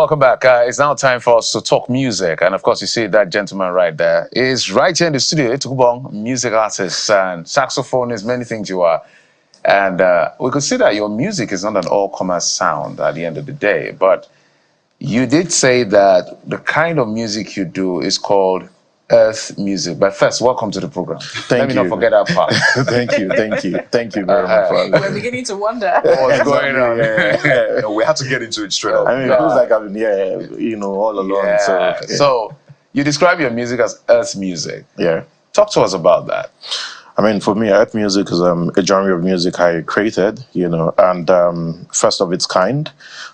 welcome back. It's now time for us to talk music. And of course, you see that gentleman right there is right here in the studio. Itukubong, music artist and saxophonist, many things you are. And we could see that your music is not an all-commerce sound at the end of the day. But you did say that the kind of music you do is called earth music. But first, welcome to the program. Let me not forget that part. Thank you very much. We're beginning to wonder what's going on. No, we had to get into it straight up. I mean, it feels like I've been here, all along. Yeah. So you describe your music as earth music. Yeah. Talk to us about that. I mean, for me, earth music is a genre of music I created, and first of its kind,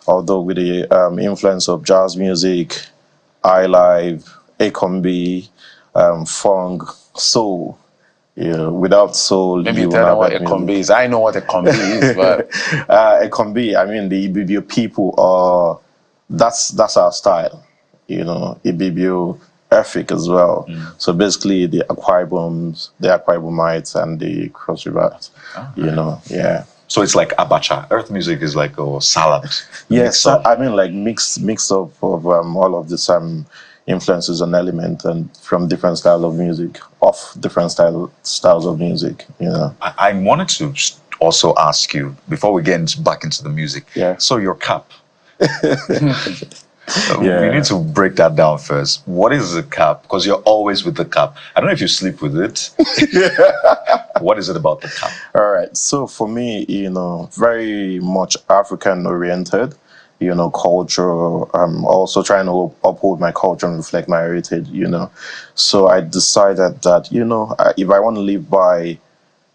although with the influence of jazz music, highlife, A-combi, funk, soul. Without soul, maybe you tell them what A-combi is. I know what A-combi is, but A-combi, I mean, the Ibibio people are that's our style. Ibibio Efik as well. So basically, the Akwa Ibomites, and the Cross Rivers. Yeah. So it's like abacha. Earth music is like a salad. Yes, I mean, like mix up of all of this influences and elements, and from different styles of music, styles of music. I wanted to also ask you before we get back into the music. Yeah. So your cap. Yeah. We need to break that down first. What is the cap? Because you're always with the cap. I don't know if you sleep with it. What is it about the cap? All right. So for me, very much African oriented, culture. I'm also trying to uphold my culture and reflect my heritage, So I decided that, if I want to live by,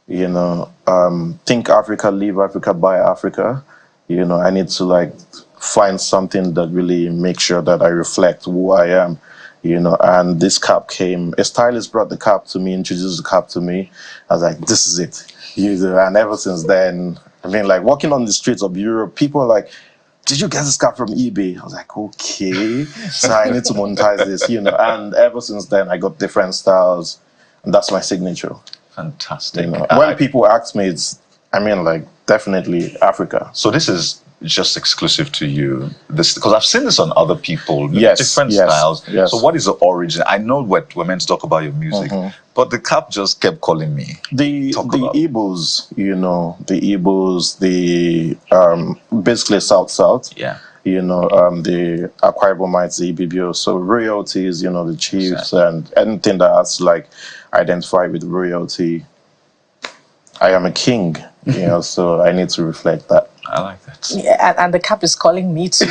think Africa, live Africa, buy Africa, I need to find something that really makes sure that I reflect who I am, and this cap came, a stylist brought the cap to me, introduced the cap to me. I was like, this is it. And ever since then, I mean, walking on the streets of Europe, people are like, did you get this cap from eBay? I was like, okay, so I need to monetize this, and ever since then, I got different styles, and that's my signature. Fantastic. When people ask me, definitely Africa. So this is just exclusive to you, because I've seen this on other people, different styles. Yes. So what is the origin? I know we're meant to talk about your music, but the cap just kept calling me. The Igbos, the Igbos, basically South. Yeah. The Akwa Ibomites, the Ibibio. So royalties, the chiefs, and anything that has to identify with royalty. I am a king, so I need to reflect that. I like that. Yeah, and the cap is calling me too.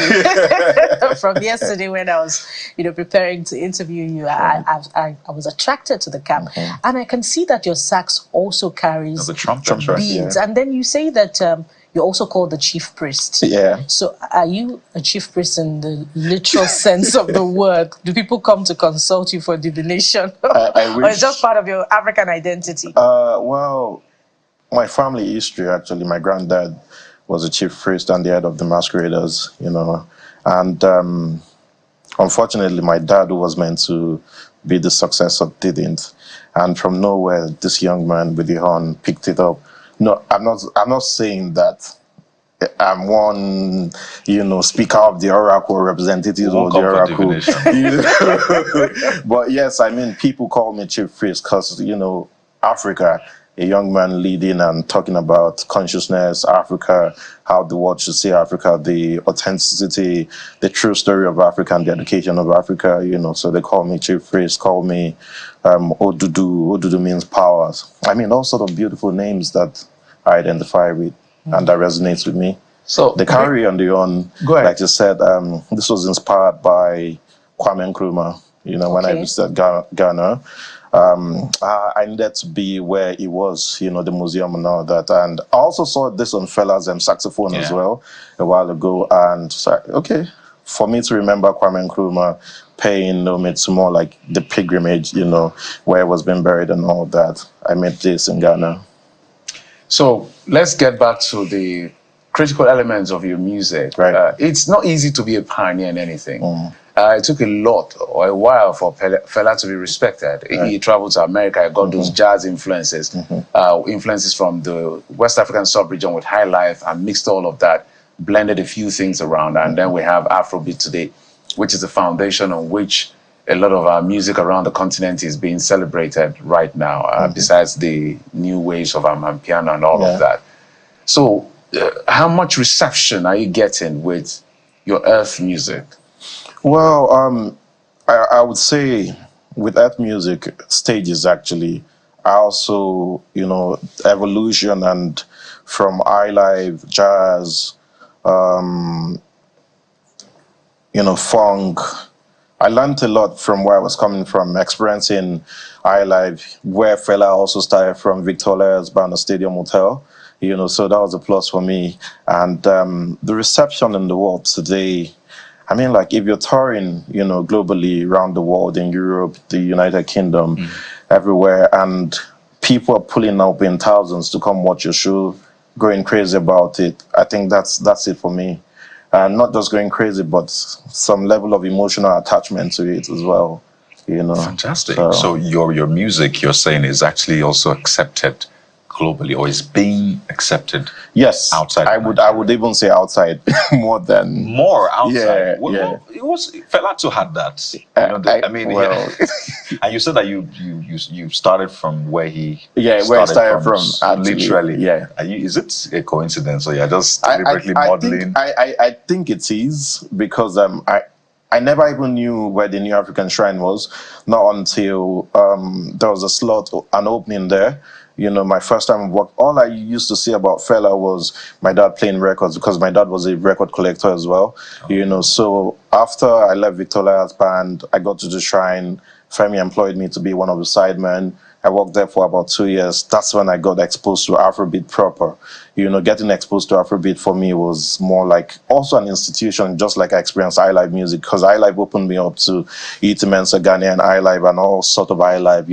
From yesterday when I was, preparing to interview you, I was attracted to the cap, and I can see that your sax also carries the trumpet beads, and then you say that you're also called the chief priest. Yeah. So are you a chief priest in the literal sense of the word? Do people come to consult you for divination, I wish. or it's just part of your African identity? Well, my family history, actually, my granddad was a chief priest and the head of the masqueraders, and unfortunately my dad, who was meant to be the successor, didn't, and from nowhere this young man with the horn picked it up. No, I'm not saying that I'm one, speaker of the oracle, representative of the oracle. But yes, I mean, people call me chief priest because, Africa, a young man leading and talking about consciousness, Africa, how the world should see Africa, the authenticity, the true story of Africa, and the education of Africa, so they call me chief priest, call me Odudu. Odudu means powers. I mean, all sort of beautiful names that I identify with and that resonates with me. So the carry on the on, like you said, this was inspired by Kwame Nkrumah, when I visited Ghana. I needed to be where he was, the museum and all that. And I also saw this on Fela's saxophone as well a while ago. And so, okay, for me to remember Kwame Nkrumah paying homage to more like the pilgrimage, where he was being buried and all that, I made this in Ghana. So let's get back to the critical elements of your music. Right. It's not easy to be a pioneer in anything. It took a lot or a while for Fela to be respected. Right. He traveled to America, got those jazz influences, influences from the West African sub-region with high life, and mixed all of that. blended a few things around, and then we have Afrobeat today, which is the foundation on which a lot of our music around the continent is being celebrated right now, besides the new waves of Amapiano and all of that. So how much reception are you getting with your earth music? Well, I would say with earth music stages, actually, I also, evolution, and from highlife, jazz, funk. I learned a lot from where I was coming from, experiencing highlife, where Fela also started from, Victoria's band, Stadium Hotel. So that was a plus for me. And the reception in the world today, I mean, like, if you're touring, globally around the world, in Europe, the United Kingdom, everywhere, and people are pulling up in thousands to come watch your show, going crazy about it, I think that's it for me. And not just going crazy, but some level of emotional attachment to it as well. Fantastic. So your music, you're saying, is actually also accepted globally, or is being accepted? Yes, outside. I would even say outside more outside. Yeah, well, it was Fela too had that. And you said that you started from where he where he started from, actually, literally. Yeah. Is it a coincidence, or you're just deliberately modeling? I think it is, because I never even knew where the New African Shrine was, not until there was a slot, an opening there. My first time work, all I used to see about Fela was my dad playing records, because my dad was a record collector as well. So after I left Victoria's band, I got to the Shrine. Femi employed me to be one of the sidemen. I worked there for about 2 years. That's when I got exposed to Afrobeat proper. Getting exposed to Afrobeat for me was more like also an institution, just like I experienced highlife music, because highlife opened me up to Iti Mensah, Ghanaian highlife, and all sort of highlife,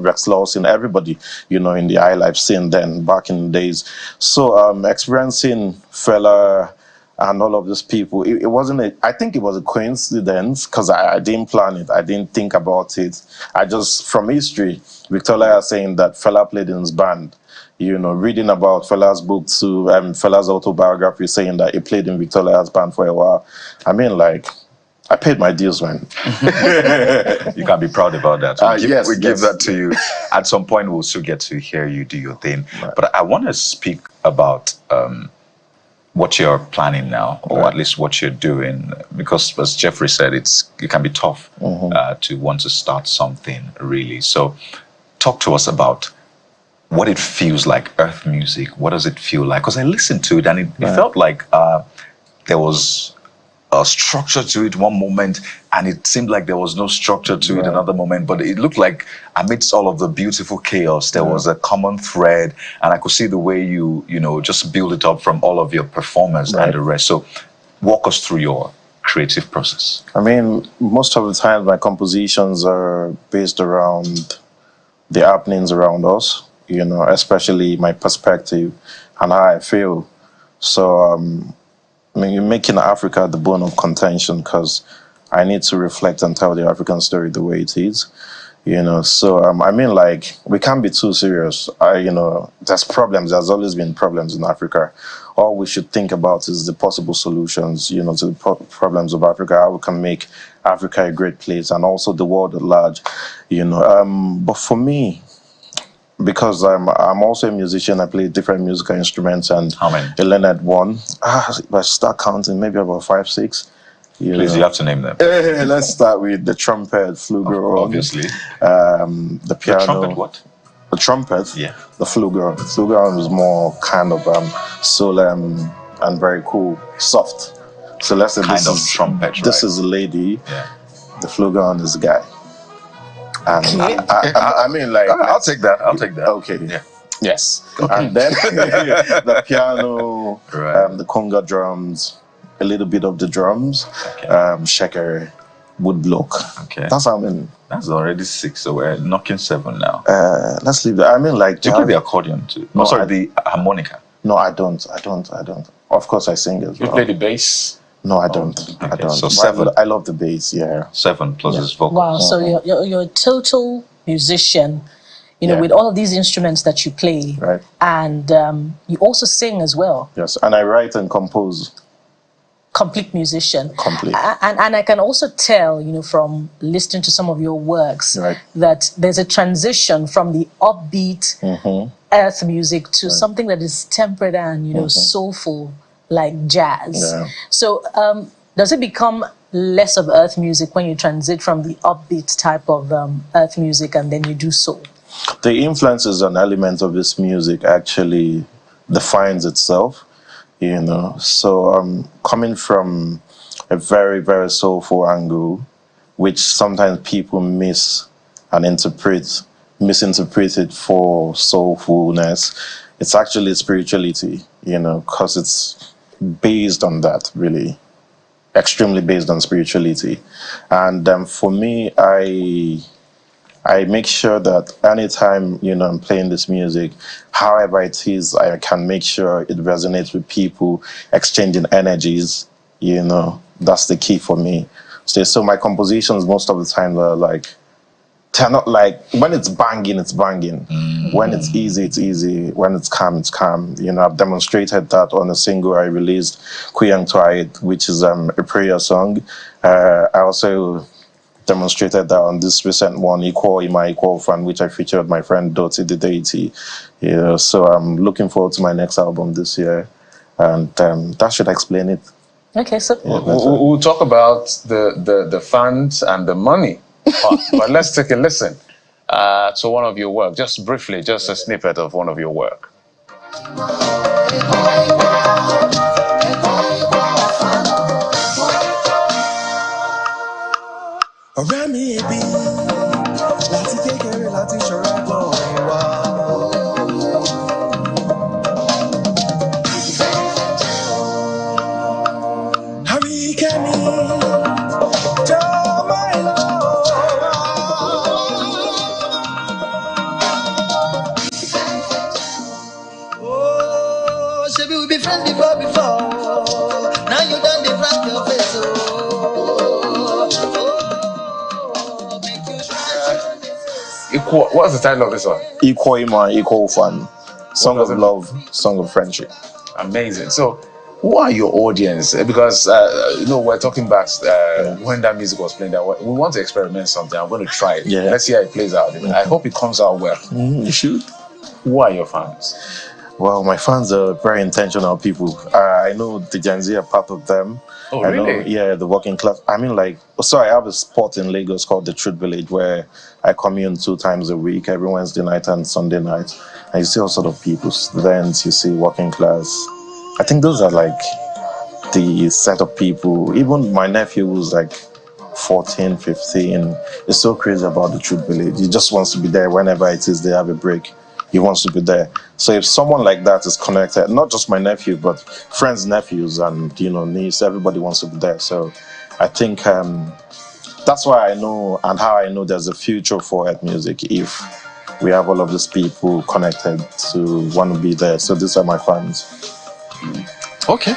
Rex Lawson, everybody, in the highlife scene then, back in the days. So experiencing Fela and all of these people, it wasn't I think it was a coincidence, because I didn't plan it. I didn't think about it. I just, from history, Victoria saying that Fela played in his band, reading about Fela's book to Fela's autobiography, saying that he played in Victoria's band for a while. I mean, like, I paid my dues, man. You can be proud about that. Yes, we give that to you. At some point, we'll still get to hear you do your thing. Right. But I want to speak about what you're planning now, or at least what you're doing, because as Jeffrey said, it can be tough to want to start something, really. So talk to us about what it feels like, earth music. What does it feel like? Because I listened to it, and it felt like there was a structure to it one moment, and it seemed like there was no structure to it another moment, but it looked like amidst all of the beautiful chaos, there was a common thread, and I could see the way you just build it up from all of your performance and the rest. So walk us through your creative process. I mean, most of the time my compositions are based around the happenings around us, especially my perspective and how I feel. So you're making Africa the bone of contention, because I need to reflect and tell the African story the way it is, So, like, we can't be too serious. There's problems. There's always been problems in Africa. All we should think about is the possible solutions, to the problems of Africa, how we can make Africa a great place, and also the world at large, But for me, because I'm also a musician, I play different musical instruments, and how many? I learned one. If I start counting, maybe about 5, 6. Please, you have to name them. Let's start with the trumpet, flugelhorn. Obviously. The piano. The trumpet, what? The trumpet. Yeah. The flugelhorn. The flugelhorn is more kind of solemn and very cool, soft. So let's say kind of trumpet. This is a lady. Yeah. The flugelhorn is a guy. And like, I'll take that. Okay. Yeah. Yes. And then the piano, the conga drums, a little bit of the drums, shaker, woodblock. Okay. That's how many. That's already 6, so we're knocking 7 now. Let's leave that. Do you play the accordion too? No, sorry, the harmonica. No, I don't. Of course, I sing as well. You play the bass? No, I don't. Okay. I don't. So 7. I love the bass. Yeah. 7 plus his vocals. Wow. So you're a total musician, with all of these instruments that you play, right? And you also sing as well. Yes, and I write and compose. complete musician. Complete. And I can also tell, from listening to some of your works, Right. that there's a transition from the upbeat earth music to something that is tempered and, soulful, like jazz. Yeah. So does it become less of earth music when you transit from the upbeat type of earth music and then you do soul? The influences and elements of this music actually defines itself, So coming from a very, very soulful angle, which sometimes people misinterpret it for soulfulness, it's actually spirituality, because it's based on that, really, extremely based on spirituality. And for me, I make sure that anytime, I'm playing this music, however it is, I can make sure it resonates with people, exchanging energies, that's the key for me. So my compositions most of the time are they're not like, when it's banging, it's banging. When it's easy, it's easy. When it's calm, it's calm. I've demonstrated that on a single I released, Kuyang Twait, which is a prayer song. I also demonstrated that on this recent one, Equal Ima Equal Fan, which I featured my friend Dottie the Deity. So I'm looking forward to my next album this year, and that should explain it. Okay, so we'll talk about the funds and the money, but let's take a listen to one of your work, just briefly, just a snippet of one of your work. ọ̀rẹ́ mi bí láti kékeré láti ṣọ̀rẹ́ bọ̀ ìwà. Àríkẹ́ mi jọ máa lọ. Oh, ṣebí we be friends before. Now you done dey flash your face, Equal, what's the title of this one? Equal Ima, Equal Fan. Song of love, song of friendship. Amazing. So, who are your audience? Because we're talking back when that music was playing. That we want to experiment something. I'm going to try it. Yeah. Let's see how it plays out. I hope it comes out well. You should. Who are your fans? Well, my fans are very intentional people. I know the Gen Z are part of them. Oh, I know, really? the working class. I have a spot in Lagos called the Truth Village where I commune 2 times a week, every Wednesday night and Sunday night. And you see all sort of people, students, you see working class. I think those are the set of people. Even my nephew who's 14, 15, is so crazy about the Truth Village. He just wants to be there whenever it is they have a break. He wants to be there. So if someone like that is connected, not just my nephew, but friends' nephews and niece, everybody wants to be there. So I think that's why I know and how I know there's a future for earth music if we have all of these people connected to want to be there. So these are my fans. Okay.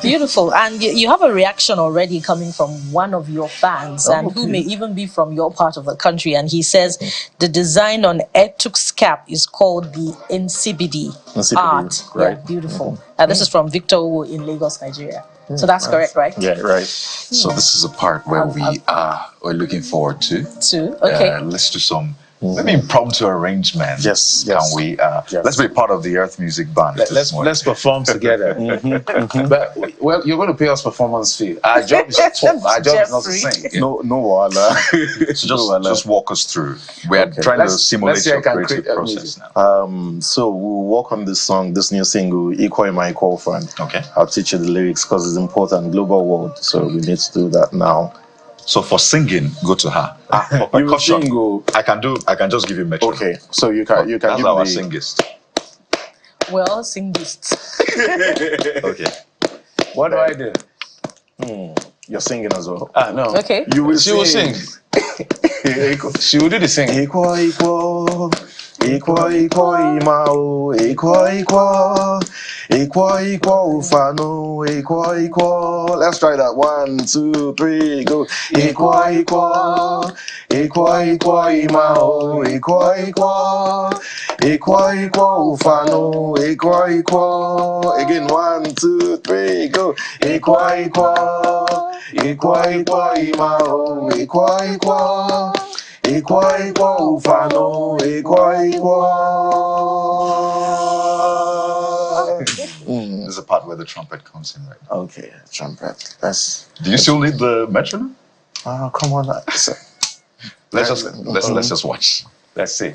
Beautiful. And you have a reaction already coming from one of your fans, and who may even be from your part of the country. And he says the design on Etuk's cap is called the NCBD art. Right. Yeah, beautiful. This is from Victor Owo in Lagos, Nigeria. So that's correct, right? Yeah, right. So this is a part where we're looking forward to. Okay. Let's do some maybe impromptu arrangements. Yes. Can we? Let's be part of the Earth Music Band. Let's perform together. But you're going to pay us performance fee. Our job is to talk. Our job is not to sing. No, wala. So just walk us through. We are trying to simulate your creative process now. So we'll work on this song, this new single, Equal Ima Equal Fan. Okay. I'll teach you the lyrics because it's important, global world. So we need to do that now. So for singing, go to her. For percussion, I can just give you metronome. Okay, so you can That's give our me singist. Well, sing this. Okay. What do I do? You're singing as well. No. Okay. You will She will sing. She will do the singing. Equal, Ima, equal, Equal, ufano, equal. Let's try that. 1, 2, 3, go. Equal, imao, equal, ufano, equal. Again, 1, 2, 3, go. Equal, imao, equal, ufano, This is the part where the trumpet comes in right now. Okay, trumpet. Do you still need the metronome? Oh, come on. Let's just watch. Let's see.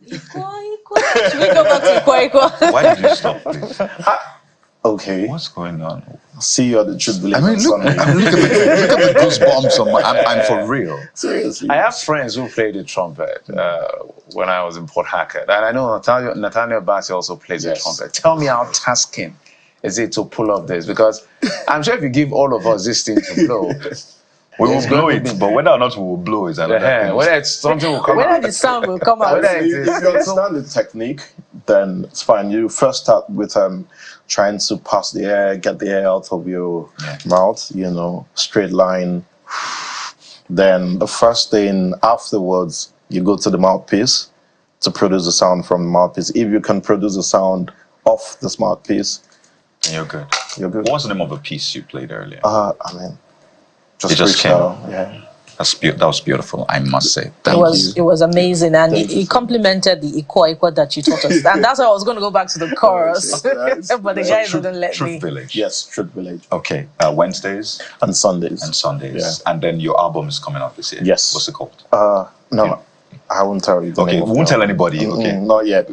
Should we go back to Ikwa? Why did you stop, please? Okay. What's going on? See you at the Truth Village I mean, on look Sunday. at the goosebumps on my. I'm for real. Seriously. I have friends who played the trumpet when I was in Port Harcourt. And I know Nathaniel Bassi also plays the Yes. trumpet. Tell me how tasking is it to pull off this? Because I'm sure if you give all of us this thing to blow, We will it's blow going to it, be- but whether or not we will blow is another thing. whether it's something will come Whether out. the sound will come out. Whether it If is- you understand the technique, then it's fine. You first start with trying to pass the air, get the air out of your mouth, straight line. Then the first thing afterwards, you go to the mouthpiece to produce the sound from the mouthpiece. If you can produce a sound off this mouthpiece, You're good. you're good. What was the name of the piece you played earlier? Just It just freestyle. Yeah. That was beautiful, I must say. It was amazing, and Thank you it so complemented the Ikwa that you taught us, and that's why I was going to go back to the chorus, but the guys didn't let Truth me. Village. Yes, Truth Village. Okay. Wednesdays And Sundays. and Sundays. Yeah. And then your album is coming out this year. Yes. What's it called? No, I won't tell you. The Okay, name we of won't the tell album. anybody. Okay. Not yet.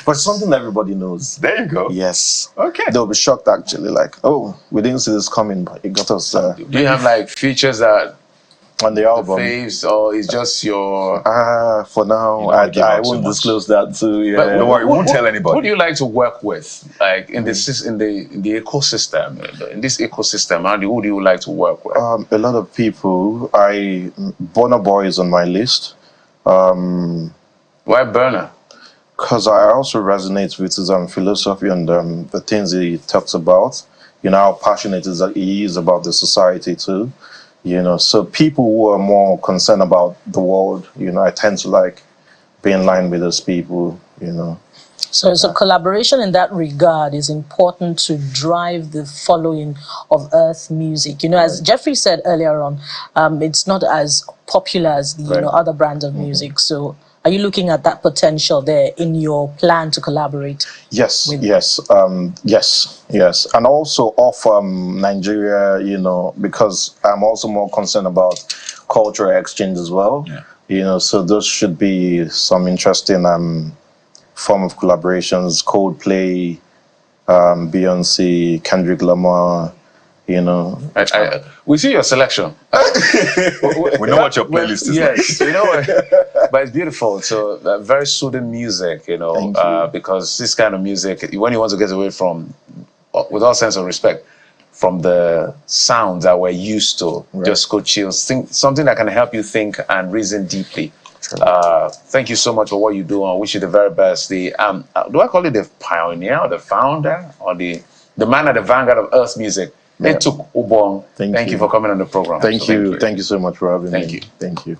But something everybody knows. There you go. Yes. Okay. They'll be shocked actually, like, oh, we didn't see this coming, but it got us Do you have like features that on the album. faves, or is just your? For now, You don't wanna give I out too won't much. disclose that too. Yeah. But Don't worry, we won't tell anybody. Who do you like to work with, like in the ecosystem? In this ecosystem, who do you like to work with? A lot of people. Burna Boy is on my list. Why Burner? Because I also resonate with his philosophy and the things he talks about. How passionate he is about the society too. So people who are more concerned about the world, I tend to like be in line with those people. So collaboration in that regard is important to drive the following of Earth music. As Jeffrey said earlier on, it's not as popular as the other brands of music. So are you looking at that potential there in your plan to collaborate? Yes, yes, and also off Nigeria, because I'm also more concerned about cultural exchange as well. Yeah. So those should be some interesting form of collaborations. Coldplay, Beyonce, Kendrick Lamar. We see your selection. We know what your playlist is like. Yes, but it's beautiful. So very soothing music, Thank you. because this kind of music, when you want to get away from, with all sense of respect, from the sounds that we're used to, just go chill. Something that can help you think and reason deeply. Thank you so much for what you do. I wish you the very best. Do I call it the pioneer or the founder or the man at the vanguard of Earth music? It took Ubong. Thank you for coming on the program. Thank you so much for having me. Thank you. Thank you.